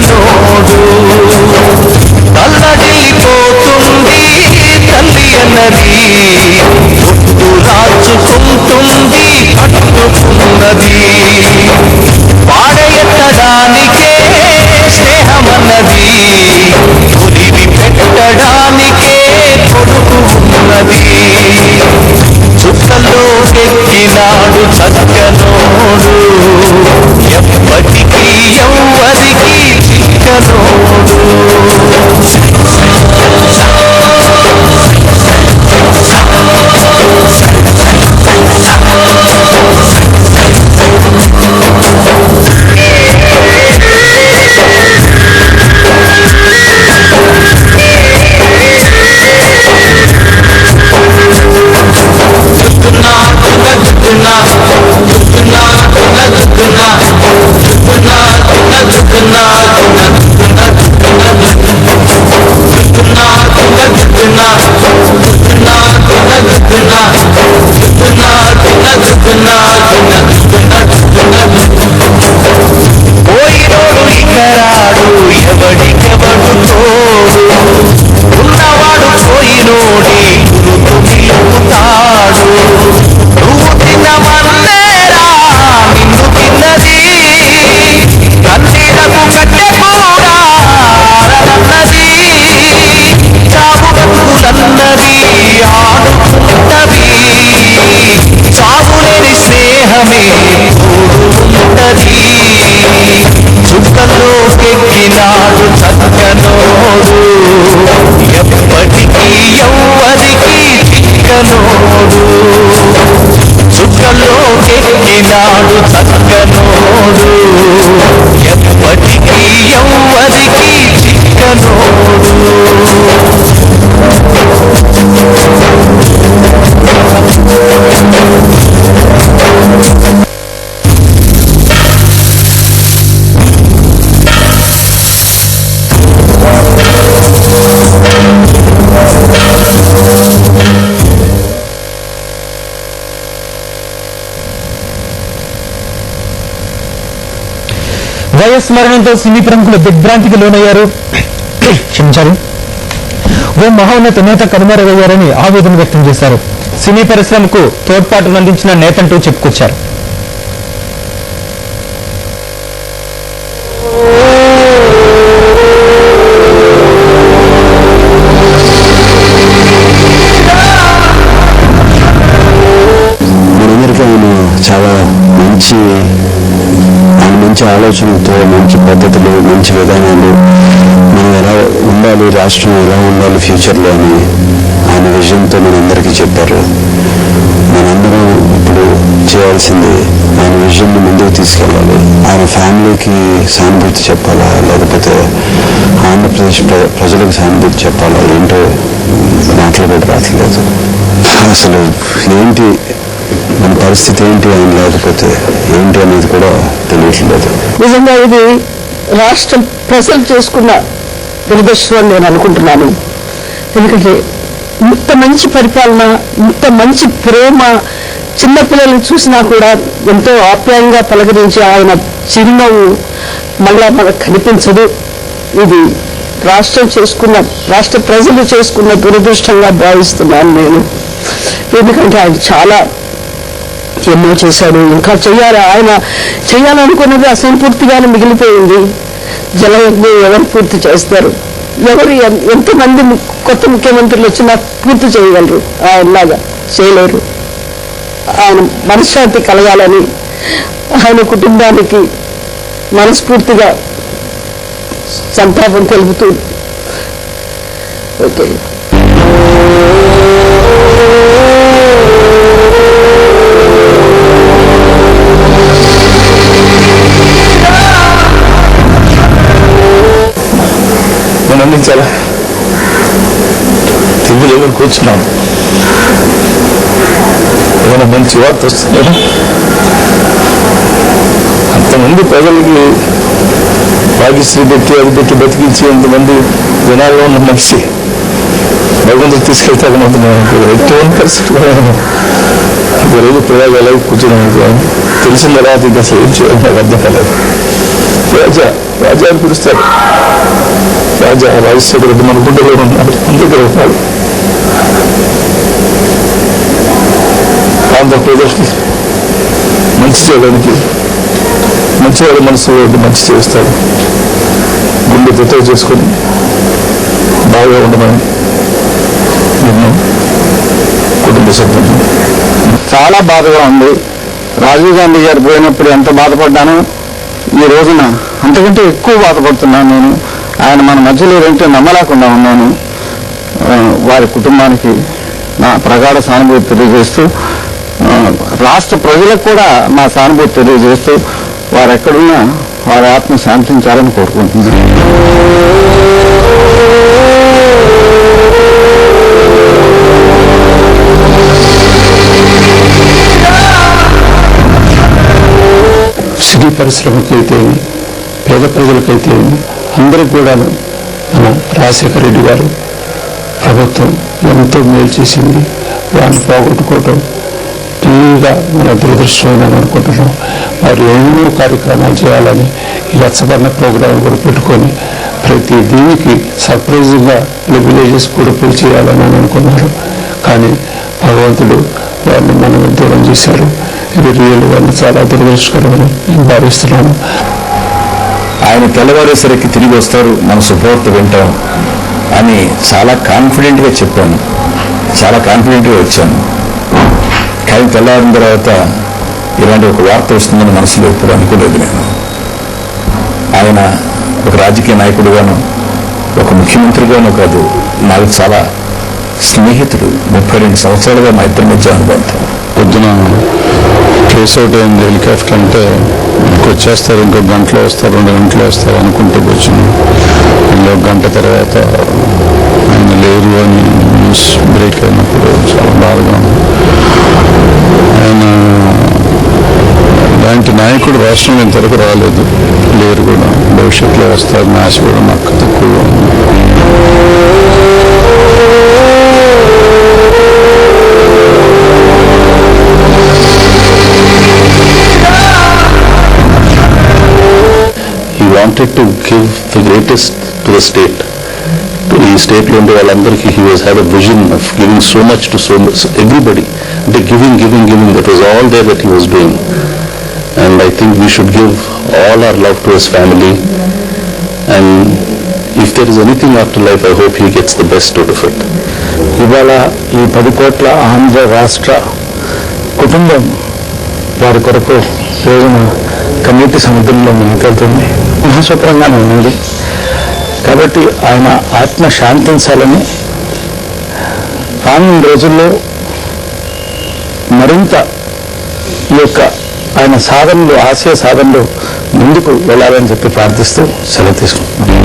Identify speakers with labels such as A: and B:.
A: చిక్కనోడు తల్లడిల్లిపోతుంది తల్లి అన్నది ఒట్టు రాచుకుంటుంది పట్టుకున్నది పాడెత్తడానికే స్నేహమన్నది పులివి పెట్టడానికే కొడుకు ఉన్నది చుక్కల్లో ఎక్కినాడు చక్కనోడు ఎప్పటికీ ఎవ్వరికి చిక్కనోడు పోయినోడు ఇకరాడు ఎవడికెవడు తోడు ఉన్నవాడు పోయినోడి గురుతు నిలుపుతాడు నువ్వు తినమన్నేరా నిన్ను తిన్నది కన్నీలకు కట్టె కూడా అరన్నది చావు బతుకులన్నది ఆడుకుంటది చావులేని స్నేహమే ఉంటది చుక్కలోకెక్కినాడు చక్కనోడు ఎప్పటికీ ఎవ్వరికి చిక్కనోడు చుక్కలోకెక్కినాడు చక్కనోడు ఎప్పటికీ ఎవ్వరికి చిక్కనోడు
B: వైఎస్ మరణంతో సినీ ప్రముఖులు దిగ్భ్రాంతికి లోనయ్యారు. క్షమించాలి. ఓ మహోన్నత నేత కనుమరుగయ్యారని ఆవేదన వ్యక్తం చేశారు. సినీ పరిశ్రమకు తోడ్పాటును అందించిన నేతంటూ చెప్పుకొచ్చారు.
C: చాలా మంచి ఆలోచనలతో మంచి పద్ధతులు మంచి విధానాలు మనం ఎలా ఉండాలి, రాష్ట్రం ఎలా ఉండాలి ఫ్యూచర్లో అని ఆయన విజన్తో మనందరికీ చెప్పారు. మనందరం ఇప్పుడు చేయాల్సింది ఆయన విజన్ని ముందుకు తీసుకెళ్ళాలి. ఆయన ఫ్యామిలీకి సానుభూతి చెప్పాలా, లేకపోతే ఆంధ్రప్రదేశ్ ప్రజలకు సానుభూతి చెప్పాలా, ఏంటో మాటలు కూడా రావట్లేదు. అసలు ఏంటి మన పరిస్థితి ఏంటి అని లేకపోతే ఏంటి అనేది కూడా తెలియట్లేదు.
D: నిజంగా ఇది రాష్ట్ర ప్రజలు చేసుకున్న దురదృష్టం నేను అనుకుంటున్నాను. ఎందుకంటే ఇంత మంచి పరిపాలన, ఇంత మంచి ప్రేమ, చిన్నపిల్లలను చూసినా కూడా ఎంతో ఆప్యాయంగా పలకరించి ఆయన చిరునవ్వు మళ్ళా మనకు కనిపించదు. ఇది రాష్ట్ర ప్రజలు చేసుకున్న దురదృష్టంగా భావిస్తున్నాను నేను. ఎందుకంటే ఆయన చాలా ఎన్నో చేశాడు, ఇంకా చెయ్యాలి. ఆయన చేయాలనుకున్నది అసంపూర్తిగానే మిగిలిపోయింది. జలయజ్ఞం ఎవరు పూర్తి చేస్తారు? ఎంతమంది కొత్త ముఖ్యమంత్రులు వచ్చినా పూర్తి చేయగలరు? ఆయనలాగా చేయలేరు. ఆయన మనశ్శాంతి కలగాలని ఆయన కుటుంబానికి మనస్ఫూర్తిగా సంతాపం తెలుపుతూ ఓకే.
C: నేను అందించాలా తిరుగులు కూర్చున్నాను. ఏమైనా మంచి వార్త వస్తున్నాను. అంతమంది ప్రజలకి భాగ్యశ్రీ పెట్టి అది పెట్టి బతికించి అంతమంది జనాల్లో ఉన్న మనిషి భగవంతుడు తీసుకెళ్తాను ఎటువంటి పరిస్థితి కూడా ఒక రోజు ప్రయోగాలు కూర్చున్నాను. తెలిసిన తర్వాత ఇంకా అసలు ఏం చేయాలి నాకు అర్థం కాలేదు.
E: రాజా అని పిలుస్తారు. రాజశేఖర రెడ్డి మన గుండెలో ఉన్నాడు, అందుకే ఉన్నాడు. ఆంధ్రప్రదేశ్ మంచి చేయడానికి మంచివాడి మనసులో మంచి చేస్తాడు. గుండె తెత్తగా చేసుకొని బాగా ఉండమని నేను కుటుంబ సభ్యులు.
F: చాలా బాధగా ఉంది. రాజీవ్ గాంధీ గారు పోయినప్పుడు ఎంత బాధపడ్డానో ఈ రోజున అంతకంటే ఎక్కువ బాధపడుతున్నాను నేను. ఆయన మన మధ్యలో ఏంటో నమ్మలేకుండా ఉన్నాను. వారి కుటుంబానికి నా ప్రగాఢ సానుభూతి తెలియజేస్తూ, రాష్ట్ర ప్రజలకు కూడా నా సానుభూతి తెలియజేస్తూ, వారు ఎక్కడున్నా వారి ఆత్మ శాంతించాలని కోరుకుంటున్నాను.
E: సినీ పరిశ్రమకైతే పేద ప్రజలకైతే అందరికి కూడా మన రాజశేఖర రెడ్డి గారు ప్రభుత్వం ఎంతో మేలు చేసింది. వారిని పోగొట్టుకోవటం టీవీగా మన దురదృష్టం అనుకుంటున్నాం. వారు ఎన్నో కార్యక్రమాలు చేయాలని ఈ రచ్చబండ ప్రోగ్రాం కూడా పెట్టుకొని ప్రతి దీనికి సర్ప్రైజ్గా విలేజెస్ కూడా పెళ్లి చేయాలని అనుకున్నారు. కానీ భగవంతుడు వారిని మనం దూరం చేశారు. ఇది రియల్ వాళ్ళు చాలా దురదృష్టకరమని నేను భావిస్తున్నాను.
C: ఆయన తెల్లవారేసరికి తిరిగి వస్తారు, మన శుభవార్త వింటాం అని చాలా కాన్ఫిడెంట్గా చెప్పాను, చాలా కాన్ఫిడెంట్గా వచ్చాను. కానీ తెల్లవారిన తర్వాత ఇలాంటి ఒక వార్త వస్తుందని మనసులో ఎప్పుడు అనుకోలేదు నేను. ఆయన ఒక రాజకీయ నాయకుడిగాను, ఒక ముఖ్యమంత్రిగాను కాదు, నాకు చాలా స్నేహితుడు. 32 సంవత్సరాలుగా మా ఇద్దరి మధ్య అనుబంధం.
E: పొద్దున కేసు అవుట్ అయింది హెలికాప్టర్ అంటే వచ్చేస్తారు, ఇంకో గంటలో వస్తారు, 2 గంటలో వస్తారు అనుకుంటూ కూర్చుని మళ్ళీ 1 గంట తర్వాత ఆయన లేరు అని న్యూస్ బ్రేక్ అయినప్పుడు చాలా బాధగా ఉంది. ఆయన ఇలాంటి నాయకుడు రాష్ట్రంలో ఇంతవరకు రాలేదు, లేరు కూడా. భవిష్యత్తులో వస్తారని ఆశ కూడా నాకు తక్కువగా ఉంది.
C: wanted to give the greatest to the state. To the state lo unde vallandariki he was had a vision of giving so much to everybody. The giving, that was all there that he was doing. And I think we should give all our love to his family. And if there is anything after life, I hope he gets the best out of it.
E: ఇవాళ ఈ 10 కోట్ల ఆంధ్ర రాష్ట్ర కుటుంబం వారి కొరకు రోజున కన్నీటి సముద్రంలో మునికెళ్తుంది. మహాస్వప్నంగానే ఉంది. కాబట్టి ఆయన ఆత్మ శాంతించాలని రానున్న రోజుల్లో మరింత ఈ యొక్క ఆయన సాధనలు, ఆశయ సాధనలు ముందుకు వెళ్ళాలని చెప్పి ప్రార్థిస్తూ సెలవు తీసుకుంటున్నాను.